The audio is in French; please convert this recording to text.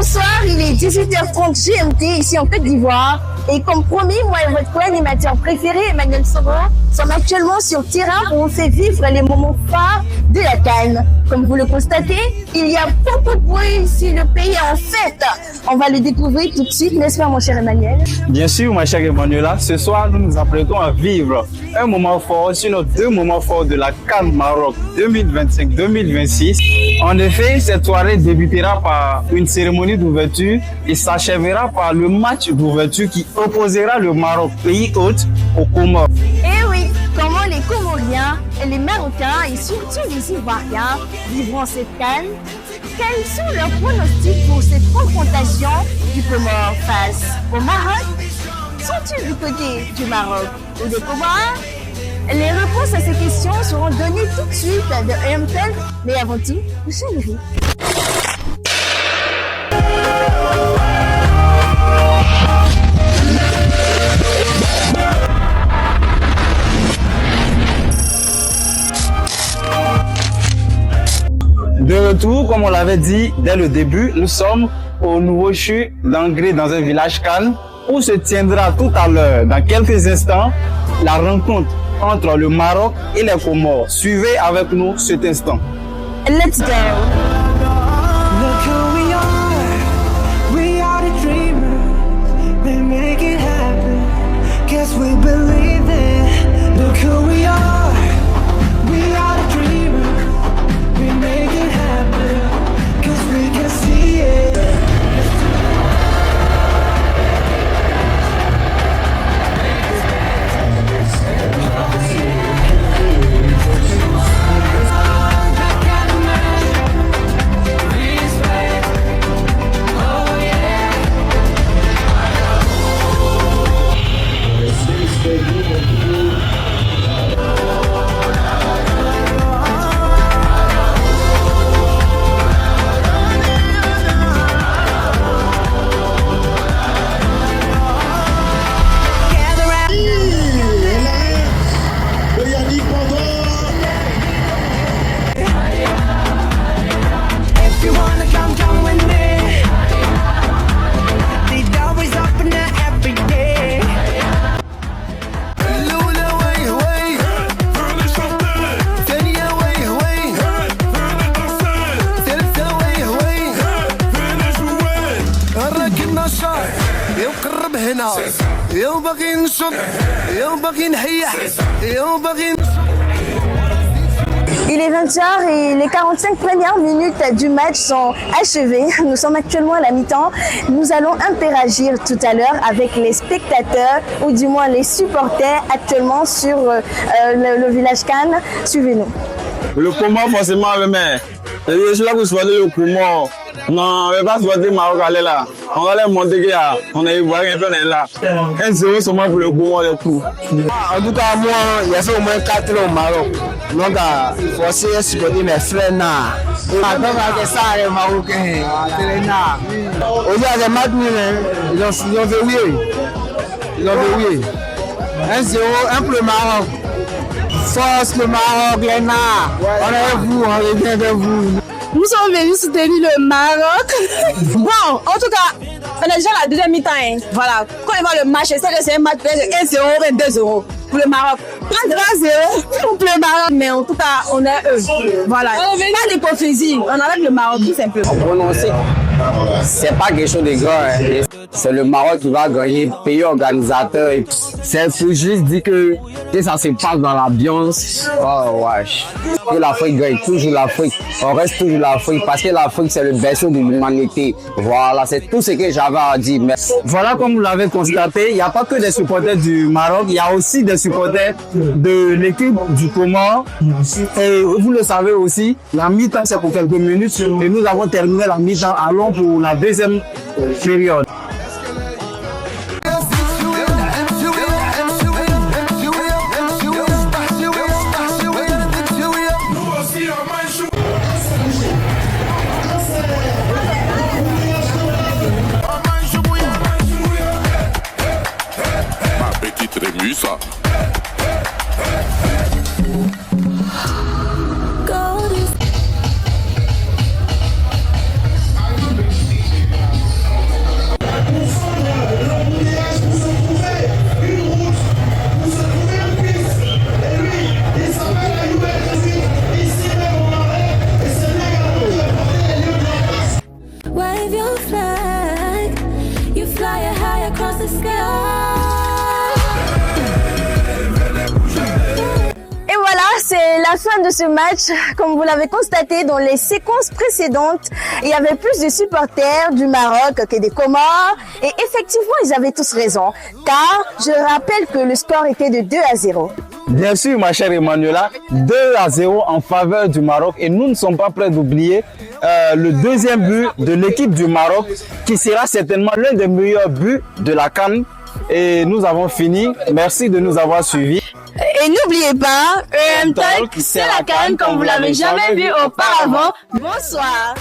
Bonsoir, il est 18h30 GMT ici en Côte d'Ivoire. Et comme promis, moi et votre co-animateur préféré, Emmanuel Soro, sommes actuellement sur le terrain où on fait vivre les moments phares de la CAN. Comme vous le constatez, il y a beaucoup de bruit ici, le pays est en fête. On va le découvrir tout de suite, n'est-ce pas mon cher Emmanuel? Bien sûr, ma chère Emmanuela, ce soir nous nous apprêtons à vivre un moment fort, sinon deux moments forts de la CAN Maroc 2025-2026. En effet, cette soirée débutera par une cérémonie d'ouverture et s'achèvera par le match d'ouverture qui opposera le Maroc, pays hôte, aux Comores. Eh oui, comment les Comoriens et les Marocains et surtout les Ivoiriens vivront cette CAN? Quels sont leurs pronostics pour cette confrontation du Comore face au Maroc? Sont-ils du côté du Maroc ou des Comores? Les réponses à ces questions seront données tout de suite de EMTEL, mais avant tout, le générique. De retour, comme on l'avait dit dès le début, nous sommes au nouveau CHU d'Angré dans un village calme où se tiendra tout à l'heure, dans quelques instants, la rencontre entre le Maroc et les Comores. Suivez avec nous cet instant. Let's go! Look who we are the dreamers, we make it happen, guess we believe it. Look who we are the dreamers, we make it happen, guess we can see it. Il est 20h et les 45 premières minutes du match sont achevées. Nous sommes actuellement à la mi-temps. Nous allons interagir tout à l'heure avec les spectateurs ou du moins les supporters actuellement sur le village CAN. Suivez-nous. Le Comore, forcément, mais je suis là pour supporter le Comore. Non, on ne va pas supporter le Maroc, aller là. On va aller monter, on est ivoirien, on est là. 1-0 seulement pour le Comore, le coup. En tout cas, moi, il y a fait au moins 4 ans au Maroc. Donc, forcément, je supporter mes frères. Donc, c'est ça, les Marocains. Aujourd'hui, les matchs, ils ont verrouillé. Ils ont verrouillé. 1-0, un pour le Maroc. Force le Maroc, les Nars. On est avec vous, on revient vers vous. Nous sommes venus soutenir le Maroc. Bon, en tout cas, on est déjà à la deuxième mi-temps. Hein. Voilà. Quand on voit le match, c'est que c'est un match de 1-0 et 2-0 pour le Maroc. Pas 3-0 pour le Maroc, mais en tout cas, on est eux. Voilà. Pas d'hypocrisie. On est avec le Maroc, tout simplement. Prononcer, c'est pas quelque chose de grand. Hein. C'est le Maroc qui va gagner, pays organisateur. C'est juste dire que ça se passe dans l'ambiance. Oh, wesh. Que l'Afrique gagne, toujours l'Afrique. On reste toujours l'Afrique parce que l'Afrique, c'est le berceau de l'humanité. Voilà, c'est tout ce que j'avais à dire. Merci. Voilà, comme vous l'avez constaté, il n'y a pas que des supporters du Maroc, il y a aussi des supporters de l'équipe du Comore. Et vous le savez aussi, la mi-temps, c'est pour quelques minutes. Et nous avons terminé la mi-temps. Allons pour la deuxième période. Ça. the sky. Et voilà, c'est la fin de ce match. Comme vous l'avez constaté dans les séquences précédentes, il y avait plus de supporters du Maroc que des Comores. Et effectivement, ils avaient tous raison. Car je rappelle que le score était de 2-0. Bien sûr, ma chère Emmanuela, 2-0 en faveur du Maroc. Et nous ne sommes pas prêts d'oublier le deuxième but de l'équipe du Maroc, qui sera certainement l'un des meilleurs buts de la CAN. Et nous avons fini. Merci de nous avoir suivis. Et n'oubliez pas, EM Talk, c'est la CAN comme vous l'avez jamais vu auparavant. Bonsoir.